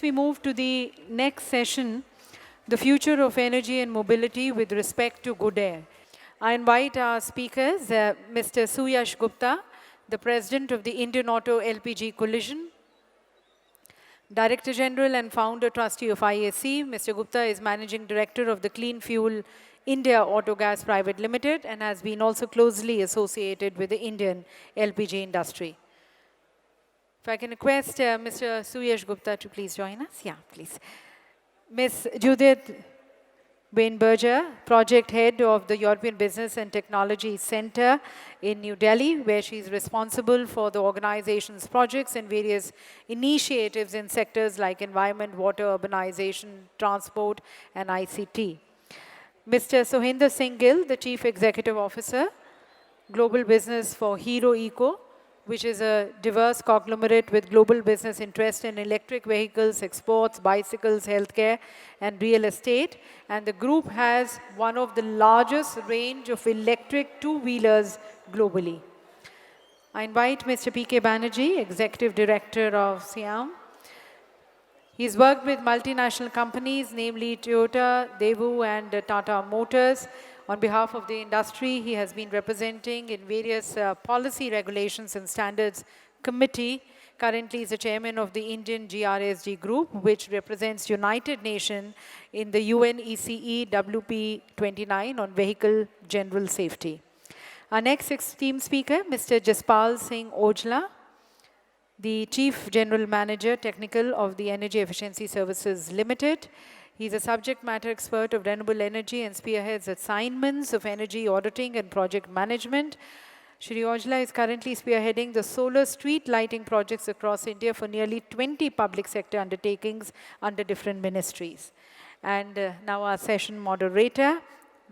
We move to the next session, the future of energy and mobility with respect to good air. I invite our speakers, Mr. Suyash Gupta, the President of the Indian Auto LPG Coalition, Director General and Founder Trustee of IAC. Mr. Gupta is Managing Director of the Clean Fuel India Auto Gas Private Limited and has been also closely associated with the Indian LPG industry. If I can request Mr. Suyash Gupta to please join us. Yeah, please. Ms. Judith Bainberger, Project Head of the European Business and Technology Center in New Delhi, where she is responsible for the organization's projects and various initiatives in sectors like environment, water, urbanization, transport, and ICT. Mr. Sohinder Singh Gill, the Chief Executive Officer, Global Business for Hero Eco, which is a diverse conglomerate with global business interest in electric vehicles, exports, bicycles, healthcare, and real estate. And the group has one of the largest range of electric two-wheelers globally. I invite Mr. P.K. Banerjee, Executive Director of SIAM. He's worked with multinational companies, namely Toyota, Daewoo, and Tata Motors. On behalf of the industry, he has been representing in various policy regulations and standards committee. Currently, is the chairman of the Indian GRSG group, which represents United Nations in the UNECE WP29 on vehicle general safety. Our next esteemed speaker, Mr. Jaspal Singh Ojla, the Chief General Manager Technical of the Energy Efficiency Services Limited. He's a subject matter expert of renewable energy and spearheads assignments of energy auditing and project management. Shri Ojla is currently spearheading the solar street lighting projects across India for nearly 20 public sector undertakings under different ministries. And now our session moderator,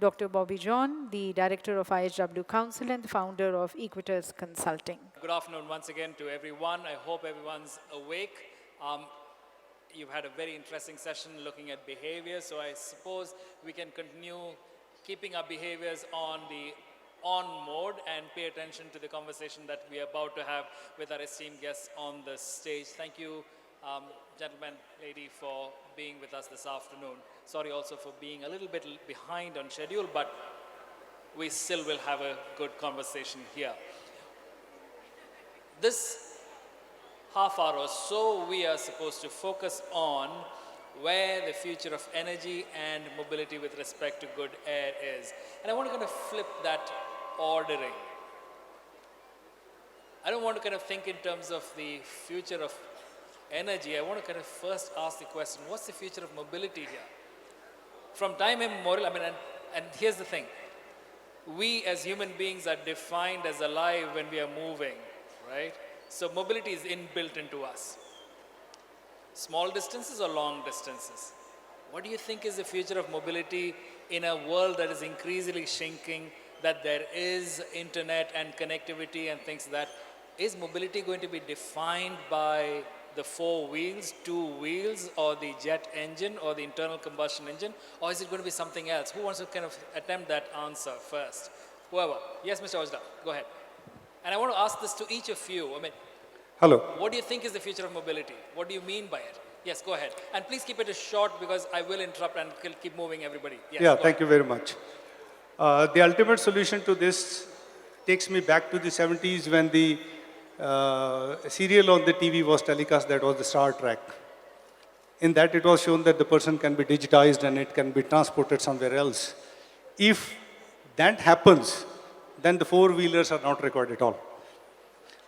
Dr. Bobby John, the Director of IHW Council and the founder of Equitas Consulting. Good afternoon once again to everyone. I hope everyone's awake. You've had a very interesting session looking at behavior, so I suppose we can continue keeping our behaviors on the on mode and pay attention to the conversation that we are about to have with our esteemed guests on the stage. Thank you, gentlemen, lady, for being with us this afternoon. Sorry also for being a little bit behind on schedule, but we still will have a good conversation here. This half hour or so, we are supposed to focus on where the future of energy and mobility with respect to good air is. And I want to kind of flip that ordering. I don't want to kind of think in terms of the future of energy. I want to kind of first ask the question, what's the future of mobility here? From time immemorial, and here's the thing. We as human beings are defined as alive when we are moving, right? So mobility is inbuilt into us. Small distances or long distances? What do you think is the future of mobility in a world that is increasingly shrinking, that there is internet and connectivity and things like that? Is mobility going to be defined by the four wheels, two wheels, or the jet engine, or the internal combustion engine? Or is it going to be something else? Who wants to kind of attempt that answer first? Whoever. Yes, Mr. Ojla, go ahead. And I want to ask this to each of you. Hello. What do you think is the future of mobility? What do you mean by it? Yes, go ahead. And please keep it short because I will interrupt and keep moving everybody. Yes, thank you very much. The ultimate solution to this takes me back to the 70s when the serial on the TV was telecast, that was the Star Trek. In that it was shown that the person can be digitized and it can be transported somewhere else. If that happens, then the four-wheelers are not required at all.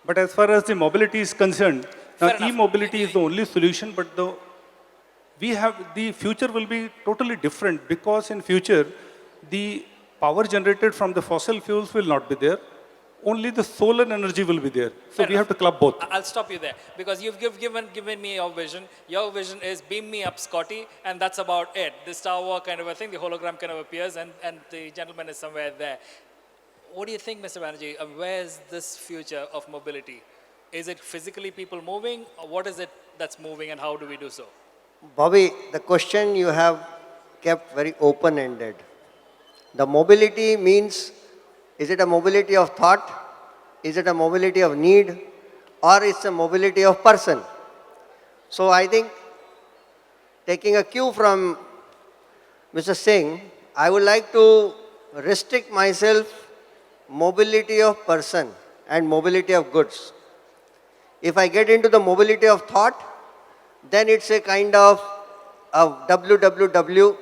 But as far as the mobility is concerned, now e-mobility is the only solution, but the future will be totally different because in future, the power generated from the fossil fuels will not be there. Only the solar energy will be there. So we have to club both. I'll stop you there because you've given me your vision. Your vision is beam me up, Scotty, and that's about it. The Star Wars kind of a thing, the hologram kind of appears and the gentleman is somewhere there. What do you think, Mr. Banerjee? Where's this future of mobility? Is it physically people moving? Or what is it that's moving and how do we do so? Bobby, the question you have kept very open-ended. The mobility means, is it a mobility of thought? Is it a mobility of need? Or is it a mobility of person? So I think taking a cue from Mr. Singh, I would like to restrict myself mobility of person and mobility of goods. If I get into the mobility of thought, then it's a kind of a www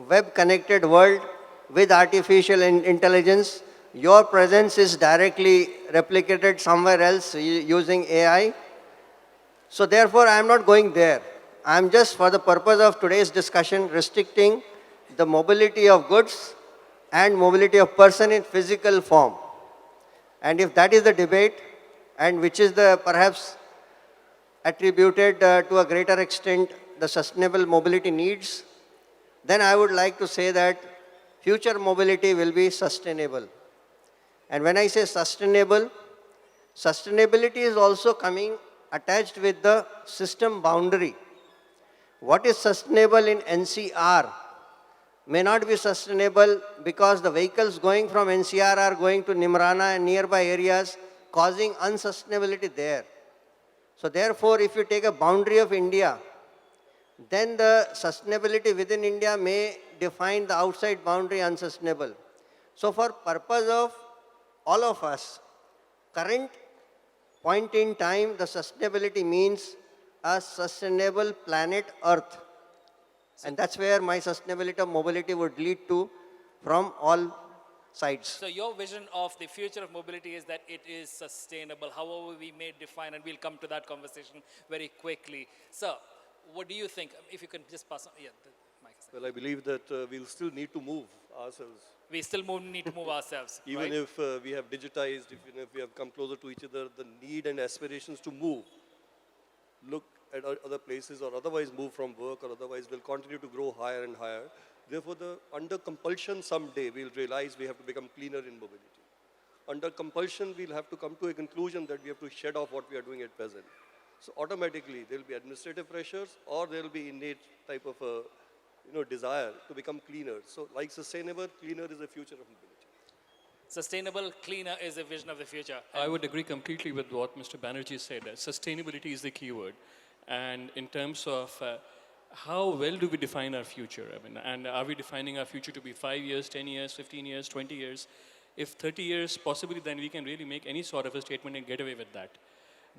web connected world with artificial intelligence. Your presence is directly replicated somewhere else using AI. So therefore, I am not going there. I am just, for the purpose of today's discussion, restricting the mobility of goods and mobility of person in physical form. And if that is the debate, and which is the perhaps attributed to a greater extent the sustainable mobility needs, then I would like to say that future mobility will be sustainable. And when I say sustainable, sustainability is also coming attached with the system boundary. What is sustainable in NCR may not be sustainable because the vehicles going from NCR are going to Nimrana and nearby areas, causing unsustainability there. So therefore, if you take a boundary of India, then the sustainability within India may define the outside boundary unsustainable. So for purpose of all of us, current point in time, the sustainability means a sustainable planet Earth. And that's where my sustainability of mobility would lead to from all sides. So your vision of the future of mobility is that it is sustainable, however we may define, and we'll come to that conversation very quickly. Sir, what do you think? If you can just pass on, yeah, the mic. Well, I believe that we'll still need to move ourselves. We still need to move ourselves, Even right? if we have digitized, even if we have come closer to each other, the need and aspirations to move, look at other places or otherwise move from work or otherwise will continue to grow higher and higher. Therefore, under compulsion someday we'll realize we have to become cleaner in mobility. Under compulsion, we'll have to come to a conclusion that we have to shed off what we are doing at present. So automatically, there will be administrative pressures or there will be innate type of desire to become cleaner. So like sustainable, cleaner is the future of mobility. Sustainable, cleaner is a vision of the future. I would agree completely with what Mr. Banerjee said. Sustainability is the key word. And in terms of how well do we define our future? I mean, and are we defining our future to be 5 years, 10 years, 15 years, 20 years? If 30 years, possibly, then we can really make any sort of a statement and get away with that.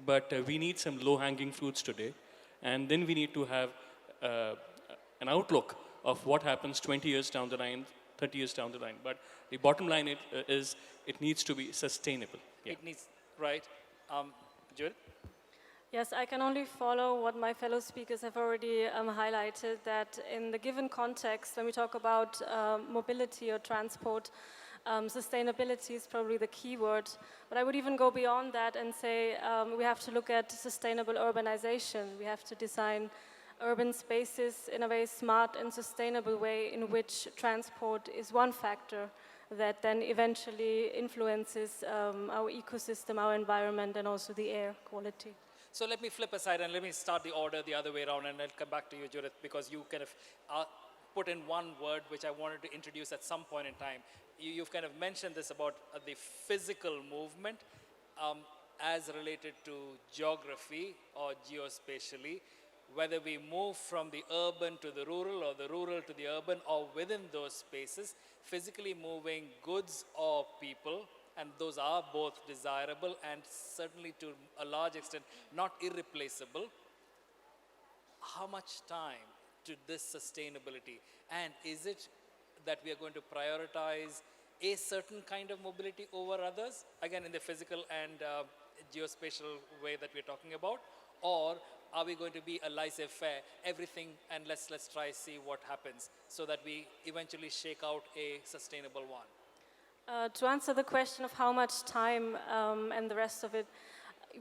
But we need some low-hanging fruits today. And then we need to have an outlook of what happens 20 years down the line, 30 years down the line. But the bottom line is it needs to be sustainable. Yeah. It needs, right? Judith? Yes, I can only follow what my fellow speakers have already highlighted, that in the given context, when we talk about mobility or transport, sustainability is probably the key word. But I would even go beyond that and say we have to look at sustainable urbanization. We have to design urban spaces in a very smart and sustainable way in which transport is one factor that then eventually influences our ecosystem, our environment, and also the air quality. So let me flip aside and let me start the order the other way around, and I'll come back to you, Judith, because you kind of put in one word which I wanted to introduce at some point in time. You've kind of mentioned this about the physical movement as related to geography or geospatially, whether we move from the urban to the rural or the rural to the urban or within those spaces, physically moving goods or people, and those are both desirable and certainly to a large extent not irreplaceable. How much time to this sustainability? And is it that we are going to prioritize a certain kind of mobility over others, again in the physical and geospatial way that we're talking about, or are we going to be a laissez-faire, everything, and let's try see what happens so that we eventually shake out a sustainable one? To answer the question of how much time and the rest of it,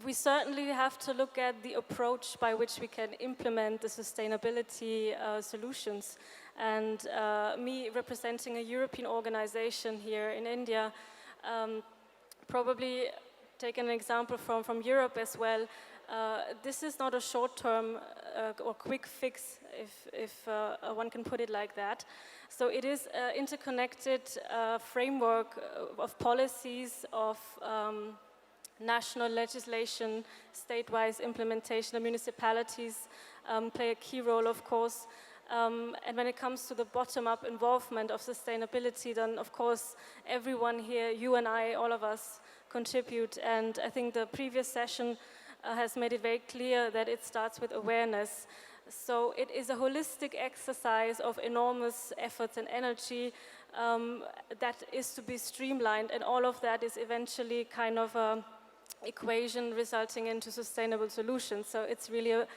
we certainly have to look at the approach by which we can implement the sustainability solutions. And me representing a European organization here in India, probably take an example from Europe as well. This is not a short-term or quick fix, if one can put it like that. So it is an interconnected framework of policies, of national legislation, state-wise implementation. The municipalities play a key role, of course. And when it comes to the bottom-up involvement of sustainability, then of course everyone here, you and I, all of us, contribute. And I think the previous session has made it very clear that it starts with awareness. So it is a holistic exercise of enormous efforts and energy that is to be streamlined, and all of that is eventually kind of a equation resulting into sustainable solutions. So it's really a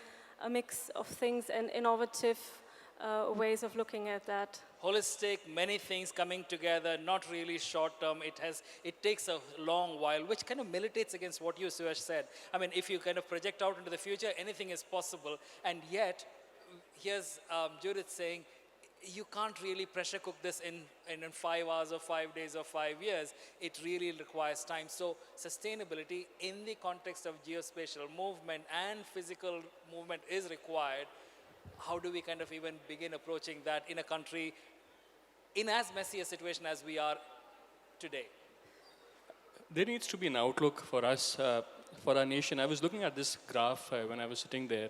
mix of things and innovative ways of looking at that. Holistic, many things coming together, not really short term. It takes a long while, which kind of militates against what you, Suyash, said. I mean, if you kind of project out into the future, anything is possible. And yet, here's Judith saying, you can't really pressure cook this in 5 hours or 5 days or 5 years. It really requires time. So sustainability in the context of geospatial movement and physical movement is required. How do we kind of even begin approaching that in a country in as messy a situation as we are today? There needs to be an outlook for us, for our nation. I was looking at this graph when I was sitting there,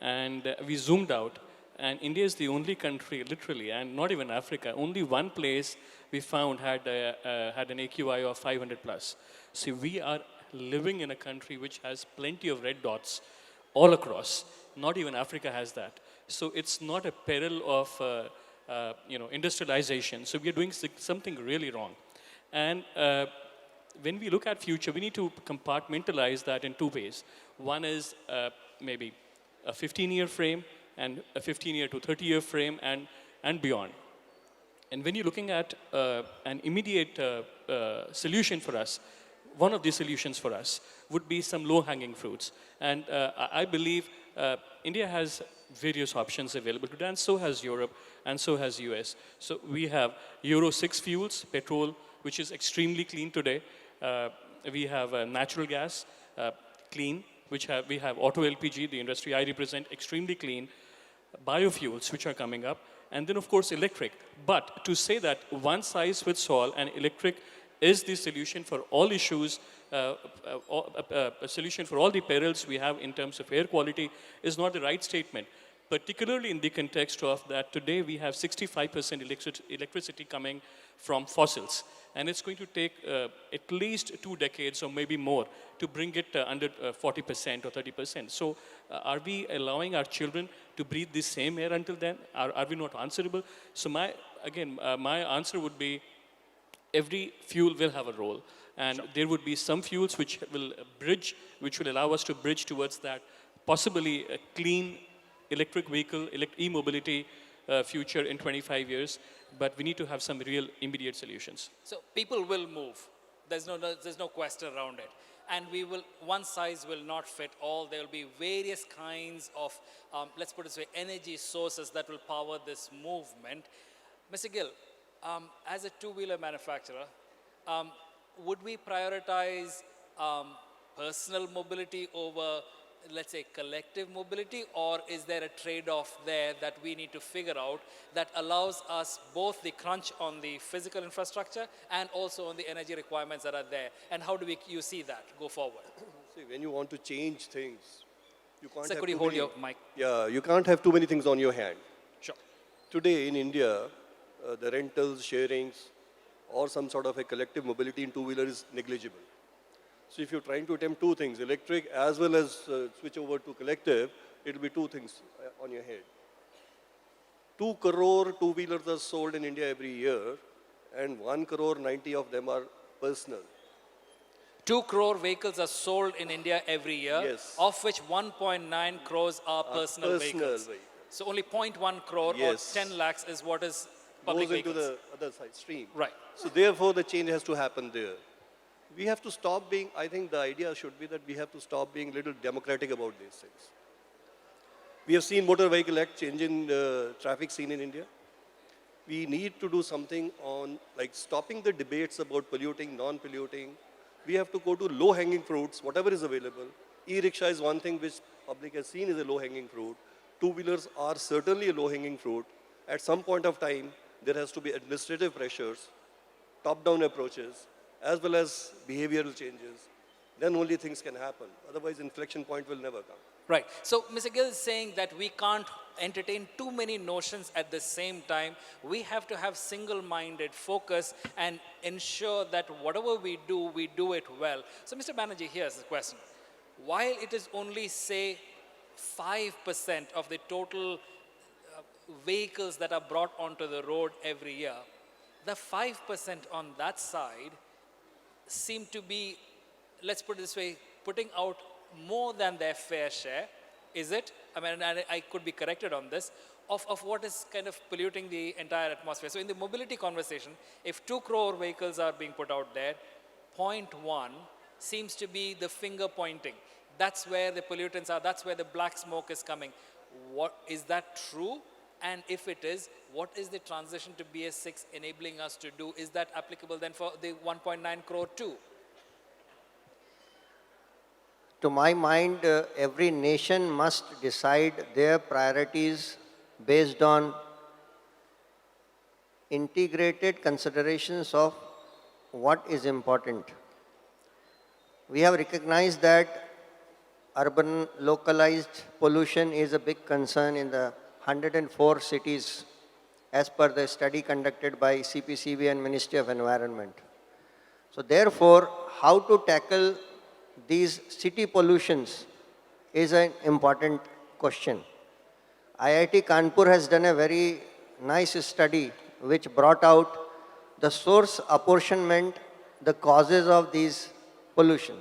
and we zoomed out. And India is the only country, literally, and not even Africa, only one place we found had an AQI of 500 plus. See, we are living in a country which has plenty of red dots all across. Not even Africa has that. So it's not a peril of industrialization. So we are doing something really wrong. And when we look at future, we need to compartmentalize that in two ways. One is maybe a 15-year frame, and a 15-year to 30-year frame, and beyond. And when you're looking at an immediate solution for us, one of the solutions for us would be some low-hanging fruits. And I believe India has various options available today, and so has Europe, and so has US. So we have Euro 6 fuels, petrol, which is extremely clean today. We have natural gas, clean, we have auto LPG, the industry I represent, extremely clean. Biofuels, which are coming up, and then of course electric. But to say that one size fits all and electric is the solution for all issues, a solution for all the perils we have in terms of air quality is not the right statement, particularly in the context of that today we have 65% electricity coming from fossils. And it's going to take at least 2 decades or maybe more to bring it under 40% or 30%. So are we allowing our children to breathe the same air until then? Are we not answerable? So my answer would be every fuel will have a role. And there would be some fuels which will allow us to bridge towards that possibly a clean electric vehicle, e-mobility future in 25 years. But we need to have some real immediate solutions. So people will move. There's no question around it. And one size will not fit all. There will be various kinds of, let's put it this way, energy sources that will power this movement. Mr. Gill, as a two-wheeler manufacturer, would we prioritize personal mobility over, let's say, collective mobility, or is there a trade-off there that we need to figure out that allows us both the crunch on the physical infrastructure and also on the energy requirements that are there? And how do you see that go forward? See, when you want to change things, you can't Sir, have could you too hold many, your mic? Yeah, you can't have too many things on your hand. Sure. Today in India, the rentals, sharings, or some sort of a collective mobility in two-wheeler is negligible. So if you're trying to attempt two things, electric as well as switch over to collective, it will be two things on your head. 2 crore two-wheelers are sold in India every year, and 1 crore 90 of them are personal. 2 crore vehicles are sold in India every year, Yes. of which 1.9 crores are personal vehicles. So only 0.1 crore or 10 lakhs is what is public goes into vehicles. the other side stream. Right. So therefore, the change has to happen there. We have to stop being, I think the idea should be that we have to stop being a little democratic about these things. We have seen Motor Vehicle Act changing the traffic scene in India. We need to do something on like stopping the debates about polluting, non-polluting. We have to go to low-hanging fruits, whatever is available. E-rickshaw is one thing which public has seen is a low-hanging fruit. Two-wheelers are certainly a low-hanging fruit. At some point of time, there has to be administrative pressures, top-down approaches, as well as behavioral changes. Then only things can happen. Otherwise, inflection point will never come. Right. So Mr. Gill is saying that we can't entertain too many notions at the same time. We have to have single-minded focus and ensure that whatever we do it well. So Mr. Banerjee, here's the question. While it is only, say, 5% of the total vehicles that are brought onto the road every year, the 5% on that side seem to be, let's put it this way, putting out more than their fair share. Is it? I mean, I could be corrected on this, of what is kind of polluting the entire atmosphere. So in the mobility conversation, if 2 crore vehicles are being put out there, point 0.1 seems to be the finger pointing. That's where the pollutants are, that's where the black smoke is coming. What, is that true? And if it is, what is the transition to BS6 enabling us to do? Is that applicable then for the 1.9 crore too? To my mind, every nation must decide their priorities based on integrated considerations of what is important. We have recognized that urban localized pollution is a big concern in the 104 cities as per the study conducted by CPCB and Ministry of Environment. So therefore, how to tackle these city pollutions is an important question. IIT Kanpur has done a very nice study which brought out the source apportionment, the causes of these pollution.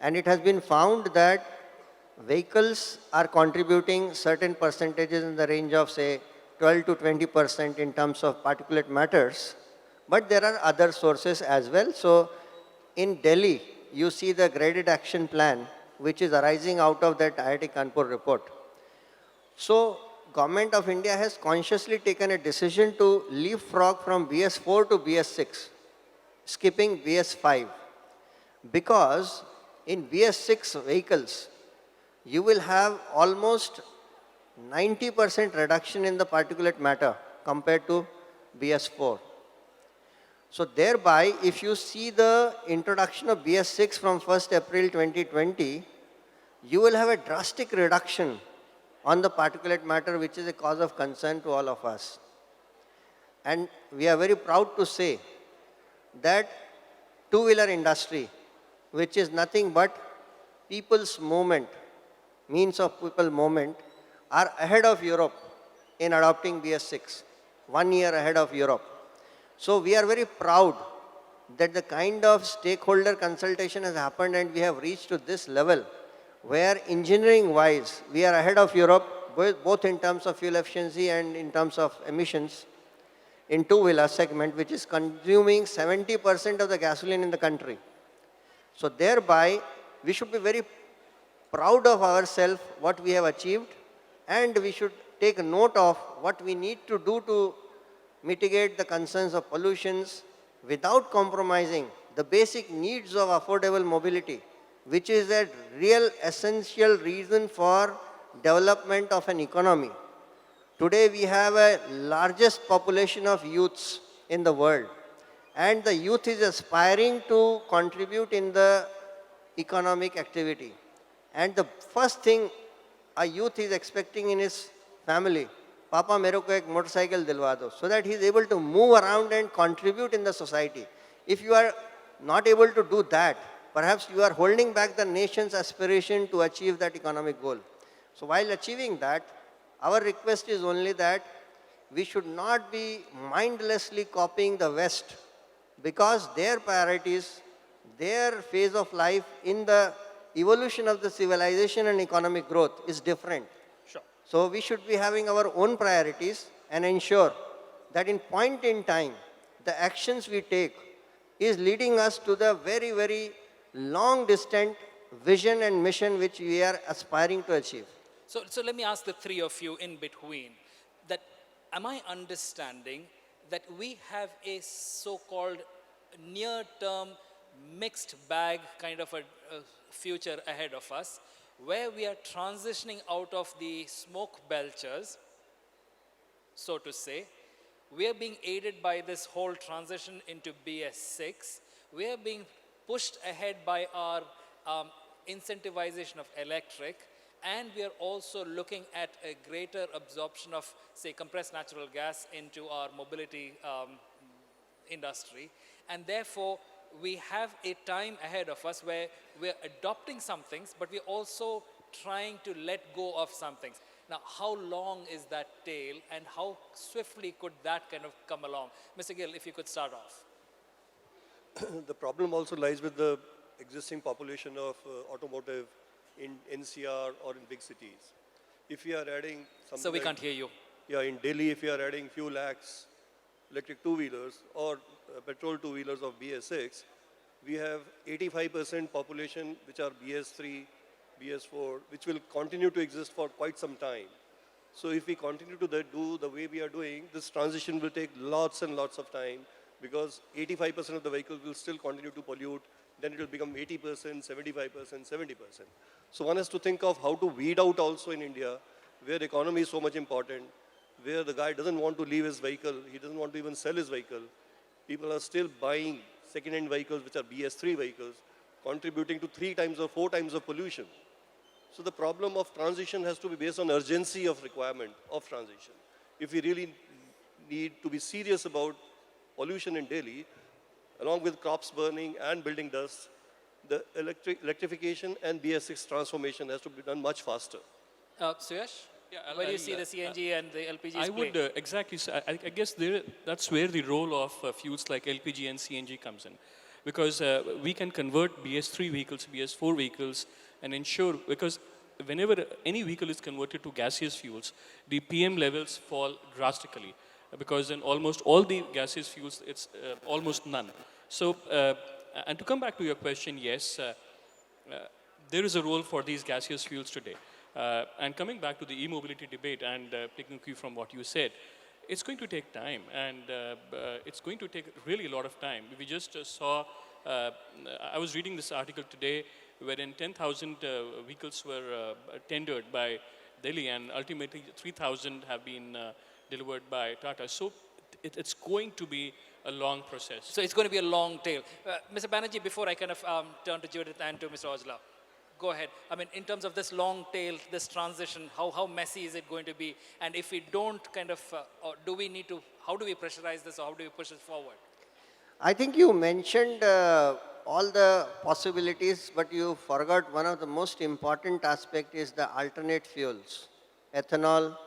And it has been found that vehicles are contributing certain percentages in the range of say 12 to 20% in terms of particulate matters, but there are other sources as well. So in Delhi, you see the graded action plan which is arising out of that IIT Kanpur report. So Government of India has consciously taken a decision to leapfrog from BS4 to BS6, skipping BS5, because in BS6 vehicles, you will have almost 90% reduction in the particulate matter compared to BS4. So thereby, if you see the introduction of BS6 from 1st April 2020, you will have a drastic reduction on the particulate matter, which is a cause of concern to all of us. And we are very proud to say that two-wheeler industry, which is nothing but people's movement, means of people movement, are ahead of Europe in adopting BS6, 1 year ahead of Europe. So we are very proud that the kind of stakeholder consultation has happened and we have reached to this level where engineering-wise, we are ahead of Europe, both in terms of fuel efficiency and in terms of emissions in two-wheeler segment, which is consuming 70% of the gasoline in the country. So thereby, we should be very proud of ourselves, what we have achieved, and we should take note of what we need to do to mitigate the concerns of pollutions without compromising the basic needs of affordable mobility, which is a real essential reason for development of an economy. Today we have a largest population of youths in the world, and the youth is aspiring to contribute in the economic activity. And the first thing a youth is expecting in his family, Papa mero ko ek motorcycle dilwa do, so that he is able to move around and contribute in the society. If you are not able to do that, perhaps you are holding back the nation's aspiration to achieve that economic goal. So while achieving that, our request is only that we should not be mindlessly copying the West, because their priorities, their phase of life in the evolution of the civilization and economic growth is different. Sure. So we should be having our own priorities and ensure that in point in time, the actions we take is leading us to the very, very long distant vision and mission which we are aspiring to achieve. So let me ask the three of you in between that, am I understanding that we have a so-called near-term mixed bag kind of a future ahead of us, where we are transitioning out of the smoke belchers, so to say. We are being aided by this whole transition into BS6. We are being pushed ahead by our incentivization of electric. and we are also looking at a greater absorption of, say, compressed natural gas into our mobility industry. And therefore, we have a time ahead of us where we're adopting some things, but we're also trying to let go of some things. Now, how long is that tail, and how swiftly could that kind of come along? Mr. Gill, if you could start off. The problem also lies with the existing population of automotive in NCR or in big cities. If we are adding something So we like, can't hear you. yeah, in Delhi, if we are adding few lakhs electric two-wheelers or petrol two-wheelers of BS6, we have 85% population which are BS3, BS4, which will continue to exist for quite some time. So if we continue to do the way we are doing, this transition will take lots and lots of time, because 85% of the vehicles will still continue to pollute, then it will become 80%, 75%, 70%. So one has to think of how to weed out also in India, where economy is so much important, where the guy doesn't want to leave his vehicle, he doesn't want to even sell his vehicle. People are still buying second-hand vehicles, which are BS3 vehicles, contributing to 3 times or 4 times of pollution. So the problem of transition has to be based on urgency of requirement of transition. If we really need to be serious about pollution in Delhi, along with crops burning and building dust, the electrification and BS6 transformation has to be done much faster. Suyash? Yeah, Where do you see the CNG and the LPGs I play? would exactly. I guess that's where the role of fuels like LPG and CNG comes in, because we can convert BS3 vehicles, BS4 vehicles, and ensure, because whenever any vehicle is converted to gaseous fuels, the PM levels fall drastically, because in almost all the gaseous fuels, it's almost none. So, and to come back to your question, yes, there is a role for these gaseous fuels today. And coming back to the e-mobility debate, and picking you from what you said, it's going to take time, and it's going to take really a lot of time. We just saw, I was reading this article today, wherein 10,000 vehicles were tendered by Delhi, and ultimately 3,000 have been delivered by Tata. So it's going to be a long process. So it's going to be a long tail. Mr. Banerjee, before I kind of turn to Judith and to Mr. Ojla, go ahead. I mean, in terms of this long tail, this transition, how messy is it going to be? And if we don't kind of, or do we need to, how do we pressurize this, or how do we push it forward? I think you mentioned all the possibilities, but you forgot one of the most important aspect is the alternate fuels, ethanol,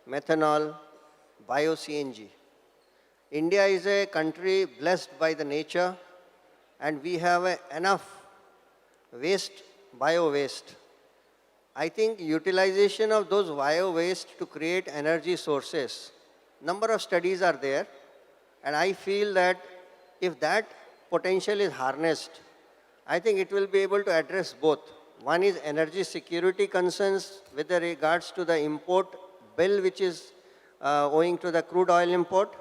methanol, bio-CNG. India is a country blessed by the nature, and we have enough waste, bio-waste. I think utilization of those bio-waste to create energy sources, number of studies are there, and I feel that if that potential is harnessed, I think it will be able to address both. One is energy security concerns with regards to the import bill which is owing to the crude oil import.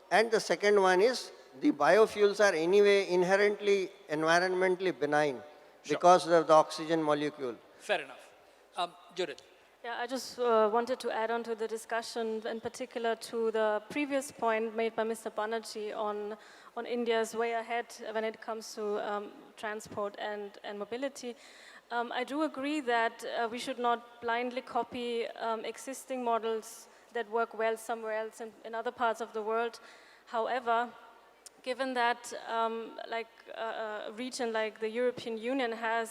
And the second one is the biofuels are anyway inherently environmentally benign because of the oxygen molecule. Fair enough. Judith. Yeah, I just wanted to add on to the discussion, in particular to the previous point made by Mr. Banerjee on India's way ahead when it comes to transport and mobility. I do agree that we should not blindly copy existing models that work well somewhere else in other parts of the world. However, given that a region like the European Union has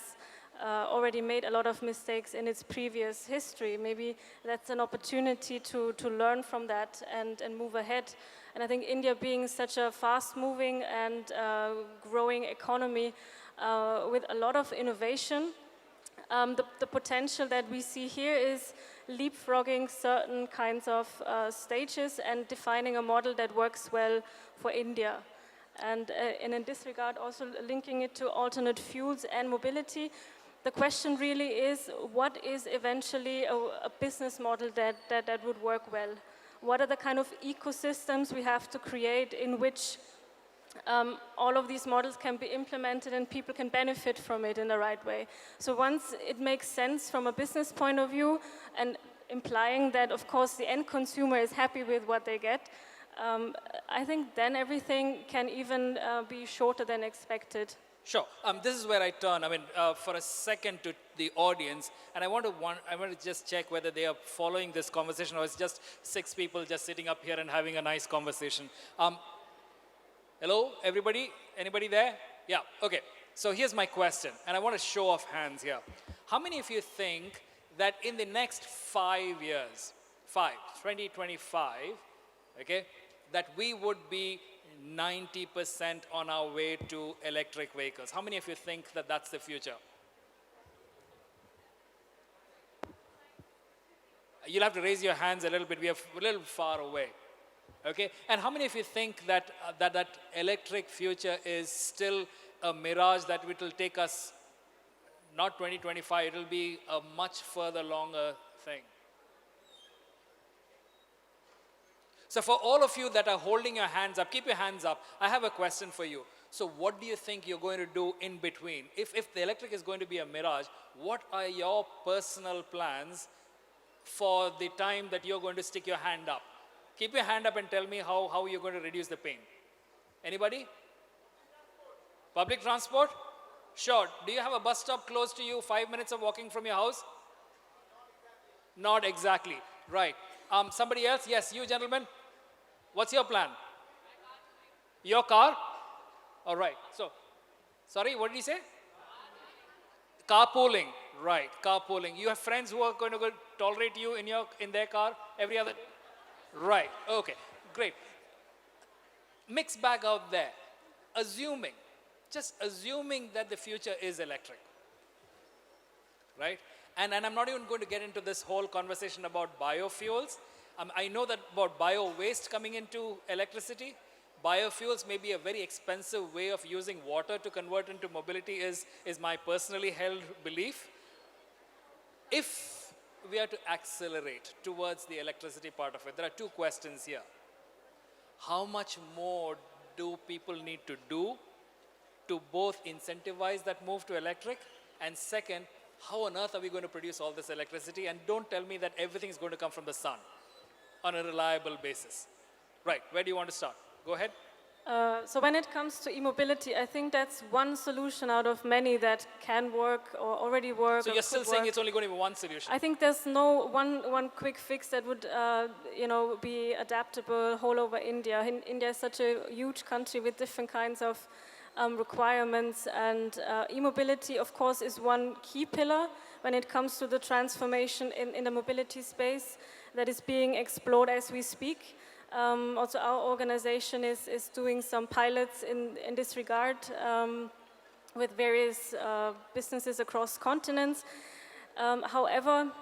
already made a lot of mistakes in its previous history, maybe that's an opportunity to learn from that and move ahead. And I think India, being such a fast-moving and growing economy with a lot of innovation, the potential that we see here is leapfrogging certain kinds of stages and defining a model that works well for India. And in this regard, also linking it to alternate fuels and mobility, the question really is, what is eventually a business model that would work well? What are the kind of ecosystems we have to create in which all of these models can be implemented and people can benefit from it in the right way? So once it makes sense from a business point of view, and implying that, of course, the end consumer is happy with what they get, I think then everything can even be shorter than expected. Sure. This is where I turn. I mean, for a second to the audience, and I want to just check whether they are following this conversation, or it's just six people just sitting up here and having a nice conversation. Hello, everybody? Anybody there? Yeah. Okay. So here's my question, and I want to show off hands here. How many of you think that in the next 5 years, 2025, okay, that we would be 90% on our way to electric vehicles? How many of you think that that's the future? You'll have to raise your hands a little bit. We are a little far away. Okay? And how many of you think that that electric future is still a mirage, that it will take us not 2025, it will be a much further longer thing? So for all of you that are holding your hands up, keep your hands up. I have a question for you. So what do you think you're going to do in between? If the electric is going to be a mirage, what are your personal plans for the time that you're going to stick your hand up? Keep your hand up and tell me how you're going to reduce the pain. Anybody? Public transport? Sure. Do you have a bus stop close to you, 5 minutes of walking from your house? Not exactly. Right. Somebody else? Yes, you gentlemen. What's your plan? Your car? All right. So, sorry, what did he say? Carpooling. Right, carpooling. You have friends who are going to tolerate you in their car every other day? Right, okay, great. Mixed bag out there. Just assuming that the future is electric, right? And I'm not even going to get into this whole conversation about biofuels. I know that about bio waste coming into electricity. Biofuels may be a very expensive way of using water to convert into mobility, is my personally held belief. If we are to accelerate towards the electricity part of it, there are two questions here. How much more do people need to do to both incentivize that move to electric? And second, how on earth are we going to produce all this electricity? And don't tell me that everything is going to come from the sun on a reliable basis. Right, where do you want to start? Go ahead. So when it comes to e-mobility, I think that's one solution out of many that can work or already work. So you're still saying it's only going to be one solution? I think there's no one quick fix that would be adaptable whole over India. India is such a huge country with different kinds of requirements, and e-mobility, of course, is one key pillar when it comes to the transformation in the mobility space that is being explored as we speak. Also, our organization is doing some pilots in this regard with various businesses across continents. However,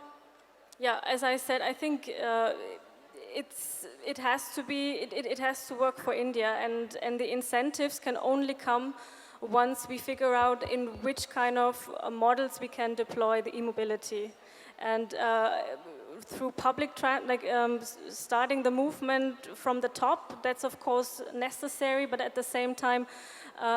yeah, as I said, I think it has to work for India, and the incentives can only come once we figure out in which kind of models we can deploy the e-mobility. And through public, starting the movement from the top, that's of course necessary, but at the same time,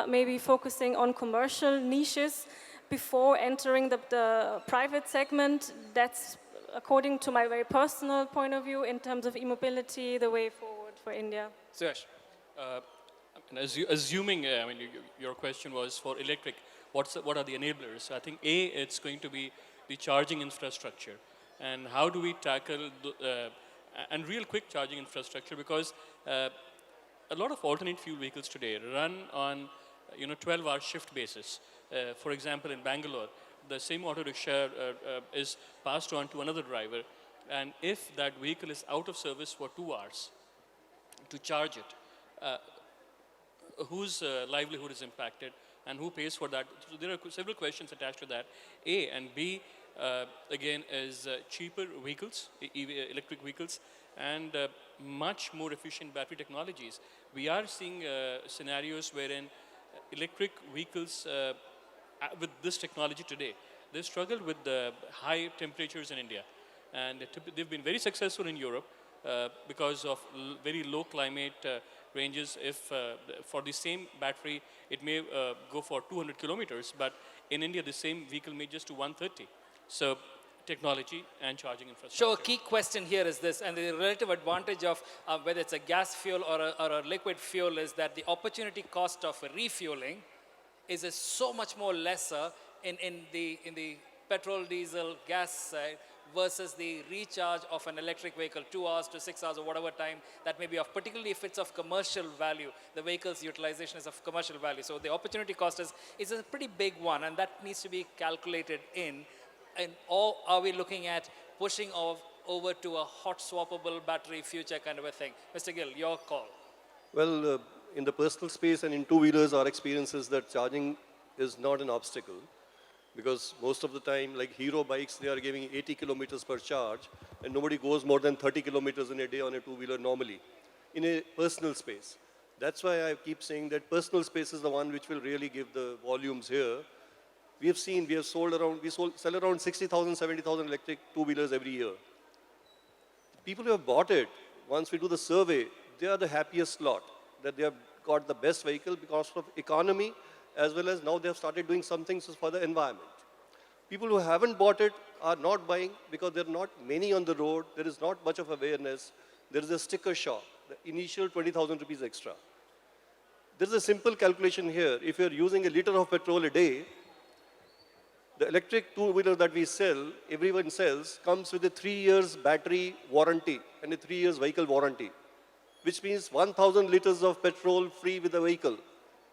maybe focusing on commercial niches before entering the private segment. That's, according to my very personal point of view, in terms of e-mobility, the way forward for India. Suyash. Assuming, your question was for electric, what are the enablers? So I think it's going to be the charging infrastructure, and how do we tackle and real quick charging infrastructure, because a lot of alternate fuel vehicles today run on 12-hour shift basis. For example, in Bangalore, the same auto rickshaw is passed on to another driver, and if that vehicle is out of service for 2 hours to charge it, whose livelihood is impacted and who pays for that? So there are several questions attached to that. A, and B, again, is cheaper vehicles, electric vehicles, and much more efficient battery technologies. We are seeing scenarios wherein electric vehicles with this technology today, they struggle with the high temperatures in India. And they've been very successful in Europe because of very low climate ranges. If for the same battery, it may go for 200 kilometers, but in India, the same vehicle may just do 130. So technology and charging infrastructure. So a key question here is this, and the relative advantage of whether it's a gas fuel or a liquid fuel is that the opportunity cost of refueling is so much more lesser in the petrol, diesel, gas side versus the recharge of an electric vehicle, 2 hours to 6 hours or whatever time that may be of, particularly if it's of commercial value, the vehicle's utilization is of commercial value. So the opportunity cost is a pretty big one, and that needs to be calculated in. Or are we looking at pushing over to a hot swappable battery future kind of a thing? Mr. Gill, your call. Well, in the personal space and in two-wheelers, our experience is that charging is not an obstacle, because most of the time, like Hero bikes, they are giving 80 kilometers per charge, and nobody goes more than 30 kilometers in a day on a two-wheeler normally, in a personal space. That's why I keep saying that personal space is the one which will really give the volumes here. We have sell around 60,000, 70,000 electric two-wheelers every year. People who have bought it, once we do the survey, they are the happiest lot, that they have got the best vehicle because of economy, as well as now they have started doing some things for the environment. People who haven't bought it are not buying because there are not many on the road, there is not much of awareness, there is a sticker shock, the initial 20,000 rupees extra. There is a simple calculation here. If you are using a liter of petrol a day, the electric two-wheeler that we sell, everyone sells, comes with a 3 years battery warranty and a 3 years vehicle warranty, which means 1,000 liters of petrol free with the vehicle,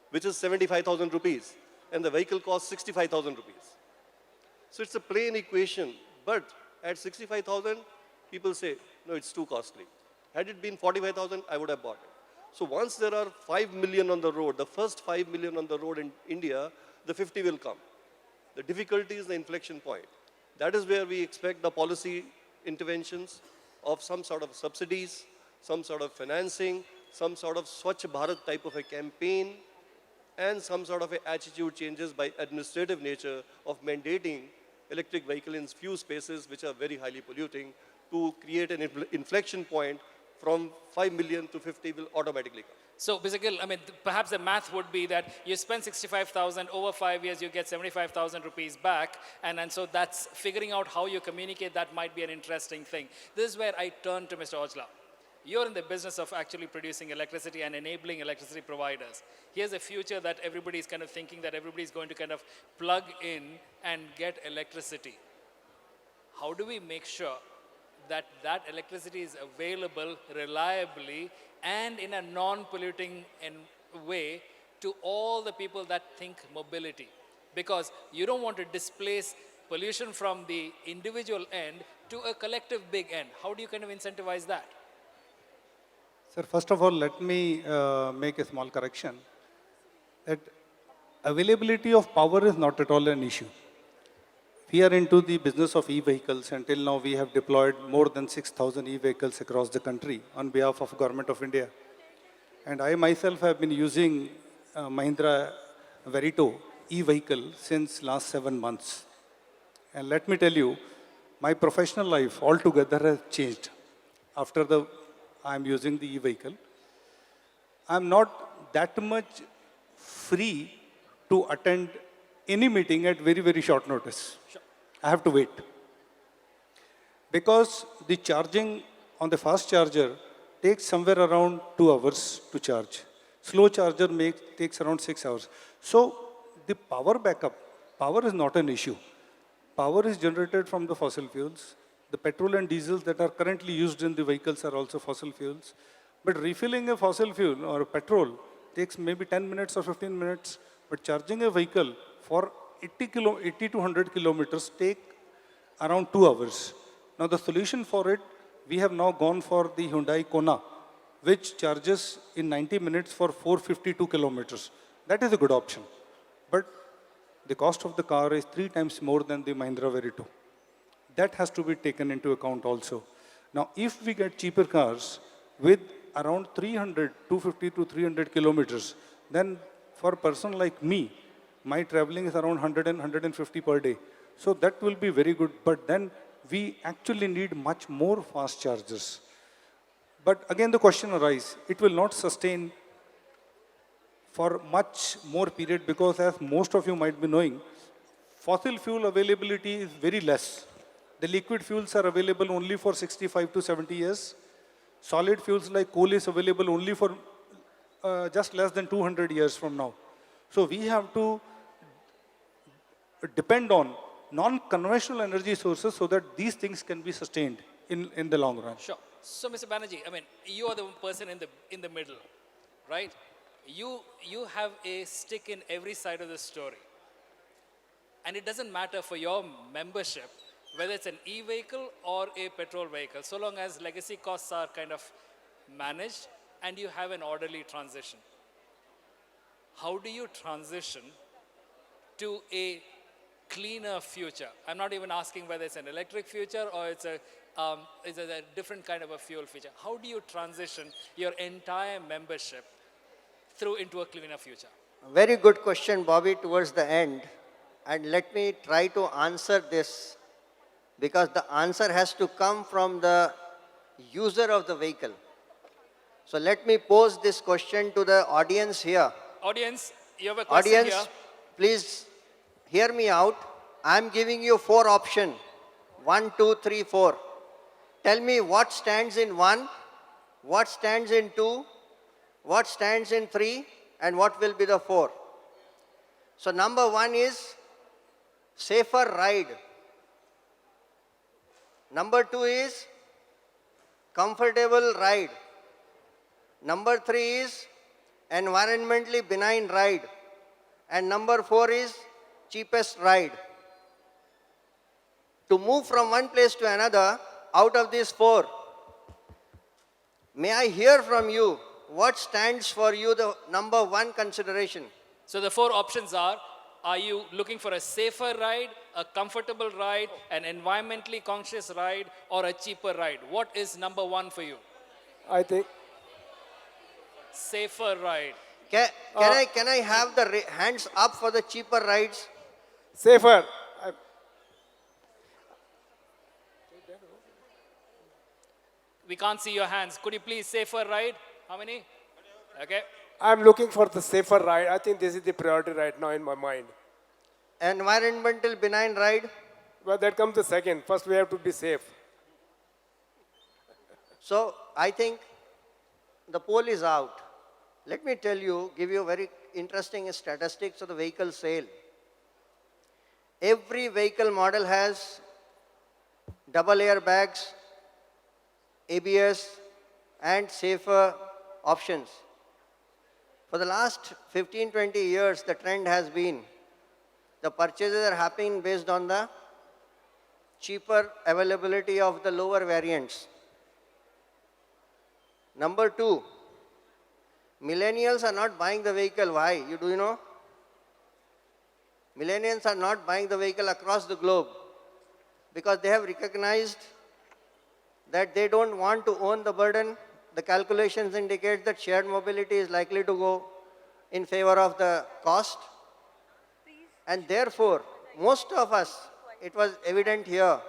which is 75,000 rupees, and the vehicle costs 65,000 rupees. So it's a plain equation, but at 65,000, people say, no, it's too costly. Had it been 45,000, I would have bought it. So once there are 5 million on the road, the first 5 million on the road in India, the 50 will come. The difficulty is the inflection point. That is where we expect the policy interventions of some sort of subsidies, some sort of financing, some sort of Swachh Bharat type of a campaign, and some sort of a attitude changes by administrative nature of mandating electric vehicle in few spaces which are very highly polluting to create an inflection point from 5 million to 50 will automatically come. So, Mr. Gill, I mean, perhaps the math would be that you spend 65,000 over 5 years, you get 75,000 rupees back, and so that's figuring out how you communicate. That might be an interesting thing. This is where I turn to Mr. Ojla. You're in the business of actually producing electricity and enabling electricity providers. Here's a future that everybody's kind of thinking that everybody's going to kind of plug in and get electricity. How do we make sure that that electricity is available reliably and in a non-polluting way to all the people that think mobility? Because you don't want to displace pollution from the individual end to a collective big end. How do you kind of incentivize that? Sir, first of all, let me make a small correction. That availability of power is not at all an issue. We are into the business of e-vehicles. Until now, we have deployed more than 6,000 e-vehicles across the country on behalf of Government of India. And I myself have been using Mahindra Verito e-vehicle since last 7 months. And let me tell you, my professional life altogether has changed after I'm using the e-vehicle. I'm not that much free to attend any meeting at very, very short notice. Sure. I have to wait. Because the charging on the fast charger takes somewhere around 2 hours to charge. Slow charger takes around 6 hours. So the power backup, power is not an issue. Power is generated from the fossil fuels. The petrol and diesels that are currently used in the vehicles are also fossil fuels. But refilling a fossil fuel or a petrol takes maybe 10 minutes or 15 minutes. But charging a vehicle for 80 to 100 kilometers take around 2 hours. Now the solution for it, we have now gone for the Hyundai Kona, which charges in 90 minutes for 452 kilometers. That is a good option. But the cost of the car is 3 times more than the Mahindra Verito. That has to be taken into account also. Now, if we get cheaper cars with around 250 to 300 kilometers, then for a person like me, my traveling is around 100 and 150 per day. So that will be very good. But then we actually need much more fast chargers. But again, the question arises, it will not sustain for much more period because as most of you might be knowing, fossil fuel availability is very less. The liquid fuels are available only for 65 to 70 years. Solid fuels like coal is available only for just less than 200 years from now. So we have to depend on non-conventional energy sources so that these things can be sustained in the long run. Sure. So, Mr. Banerjee, I mean, you are the person in the middle, right? You have a stick in every side of the story. And it doesn't matter for your membership whether it's an e-vehicle or a petrol vehicle, so long as legacy costs are kind of managed and you have an orderly transition. How do you transition to a cleaner future? I'm not even asking whether it's an electric future or it's a different kind of a fuel future. How do you transition your entire membership through into a cleaner future? Very good question, Bobby, towards the end. And let me try to answer this because the answer has to come from the user of the vehicle. So let me pose this question to the audience here. Audience, you have a question Audience, here. please hear me out. I'm giving you 4 options. 1, 2, 3, 4. Tell me what stands in 1, what stands in 2, what stands in 3, and what will be the 4. So number 1 is safer ride. Number 2 is comfortable ride. Number 3 is environmentally benign ride. And number 4 is cheapest ride. To move from one place to another, out of these 4, may I hear from you what stands for you the number 1 consideration? So the 4 options are you looking for a safer ride, a comfortable ride, an environmentally conscious ride, or a cheaper ride? What is number 1 for you? I think Safer ride. Can I have the hands up for the cheaper rides? safer. We can't see your hands. Could you please safer ride? How many? Okay. I'm looking for the safer ride. I think this is the priority right now in my mind. Environmental benign ride? Well, that comes the second. First, we have to be safe. So I think the poll is out. Let me tell you, give you very interesting statistics of the vehicle sale. Every vehicle model has double airbags, ABS, and safer options. For the last 15, 20 years, the trend has been the purchases are happening based on the cheaper availability of the lower variants. Number 2, millennials are not buying the vehicle. Why? Do you know? Millennials are not buying the vehicle across the globe because they have recognized that they don't want to own the burden. The calculations indicate that shared mobility is likely to go in favor of the cost. And therefore, most of us, it was evident here,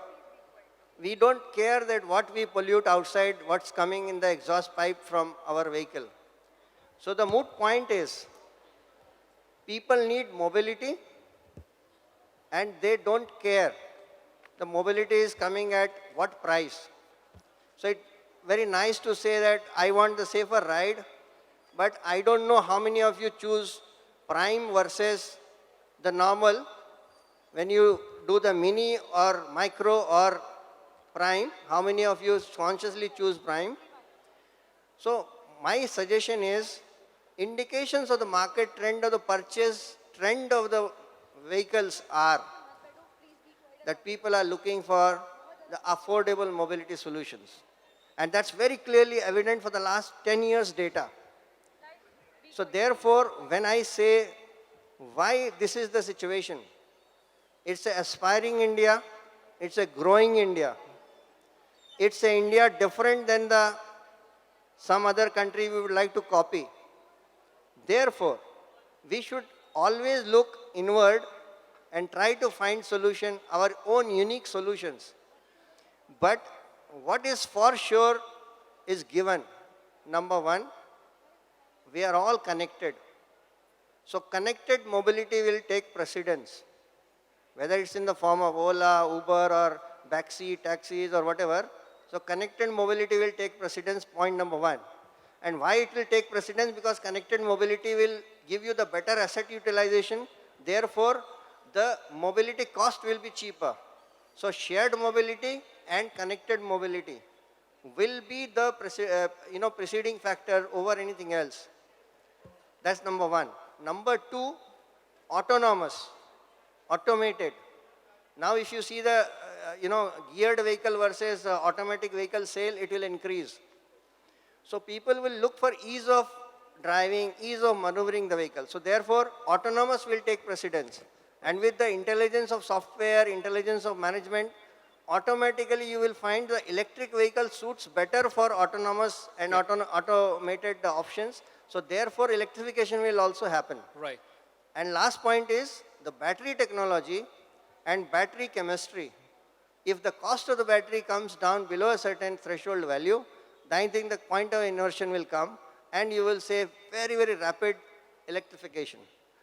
we don't care that what we pollute outside, what's coming in the exhaust pipe from our vehicle. So the moot point is, people need mobility and they don't care the mobility is coming at what price. So it's very nice to say that I want the safer ride, but I don't know how many of you choose prime versus the normal. When you do the mini or micro or prime, how many of you consciously choose prime? So my suggestion is, indications of the market trend or the purchase trend of the vehicles are that people are looking for the affordable mobility solutions. And that's very clearly evident for the last 10 years data. So therefore, when I say why this is the situation, it's an aspiring India, it's a growing India. It's an India different than some other country we would like to copy. Therefore, we should always look inward and try to find solution, our own unique solutions. But what is for sure is given. Number 1, we are all connected. So connected mobility will take precedence. Whether it's in the form of Ola, Uber, or backseat taxis or whatever. So connected mobility will take precedence, point number 1. And why it will take precedence? Because connected mobility will give you the better asset utilization. Therefore, the mobility cost will be cheaper. So shared mobility and connected mobility will be the preceding factor over anything else. That's number one. Number two, autonomous, automated. Now if you see the geared vehicle versus automatic vehicle sale, it will increase. So people will look for ease of driving, ease of maneuvering the vehicle. So therefore, autonomous will take precedence. And with the intelligence of software, intelligence of management, automatically you will find the electric vehicle suits better for autonomous and automated options. So therefore, electrification will also happen. Right. And last point is the battery technology and battery chemistry. If the cost of the battery comes down below a certain threshold value, then I think the point of inversion will come and you will say very, very rapid electrification.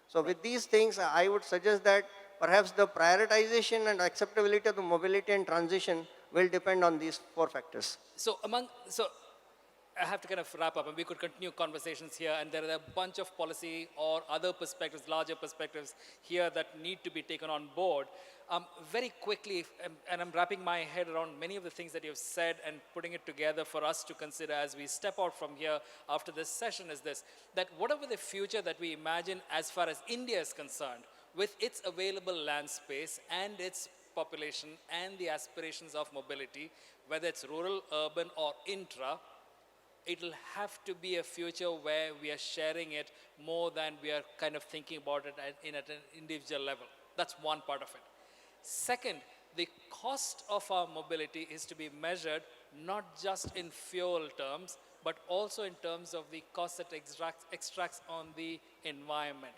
So with these things, I would suggest that perhaps the prioritization and acceptability of the mobility and transition will depend on these four factors. So I have to kind of wrap up, and we could continue conversations here, and there are a bunch of policy or other perspectives, larger perspectives here that need to be taken on board. Very quickly, and I'm wrapping my head around many of the things that you've said and putting it together for us to consider as we step out from here after this session is this, that whatever the future that we imagine as far as India is concerned, with its available land space and its population and the aspirations of mobility, whether it's rural, urban, or intra, it'll have to be a future where we are sharing it more than we are kind of thinking about it at an individual level. That's one part of it. Second, the cost of our mobility is to be measured not just in fuel terms, but also in terms of the cost that extracts on the environment.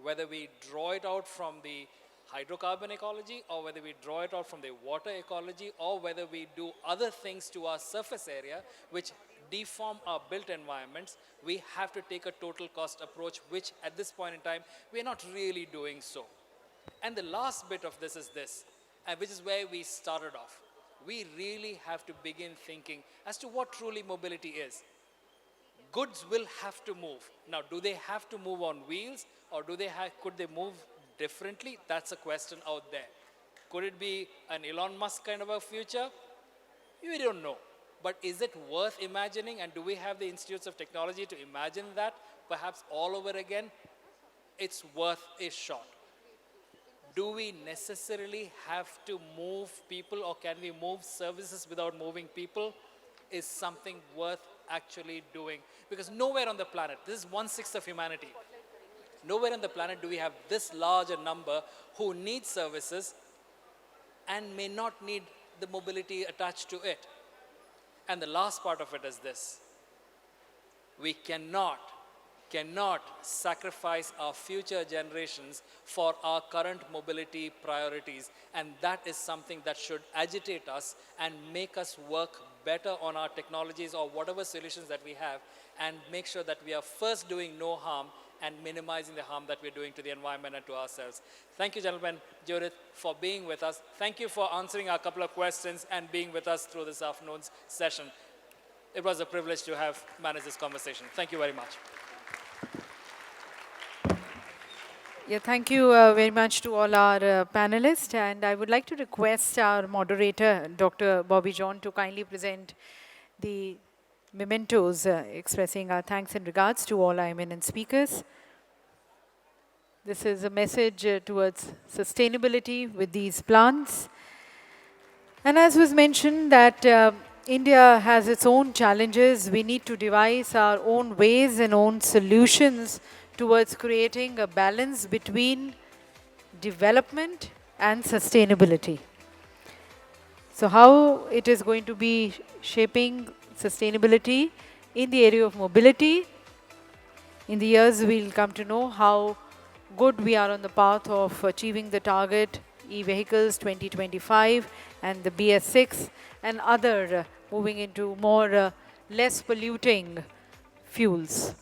Whether we draw it out from the hydrocarbon ecology, or whether we draw it out from the water ecology, or whether we do other things to our surface area which deform our built environments, we have to take a total cost approach, which at this point in time, we're not really doing so. And the last bit of this is this, which is where we started off. We really have to begin thinking as to what truly mobility is. Goods will have to move. Now, do they have to move on wheels, or could they move differently? That's a question out there. Could it be an Elon Musk kind of a future? We don't know. But is it worth imagining, and do we have the institutes of technology to imagine that perhaps all over again? It's worth a shot. Do we necessarily have to move people, or can we move services without moving people? Is something worth actually doing. Because nowhere on the planet, this is 1/6 of humanity, nowhere on the planet do we have this large a number who need services and may not need the mobility attached to it. And the last part of it is this: we cannot sacrifice our future generations for our current mobility priorities. And that is something that should agitate us and make us work better on our technologies or whatever solutions that we have, and make sure that we are first doing no harm and minimizing the harm that we're doing to the environment and to ourselves. Thank you, gentlemen, Judith, for being with us. Thank you for answering our couple of questions and being with us through this afternoon's session. It was a privilege to have managed this conversation. Thank you very much. Yeah, thank you very much to all our panelists. And I would like to request our moderator, Dr. Bobby John, to kindly present the mementos expressing our thanks and regards to all our eminent speakers. This is a message towards sustainability with these plants. And as was mentioned that India has its own challenges, we need to devise our own ways and own solutions towards creating a balance between development and sustainability. So how it is going to be shaping sustainability in the area of mobility, in the years we'll come to know how good we are on the path of achieving the target e-vehicles 2025 and the BS6 and other moving into more less polluting fuels.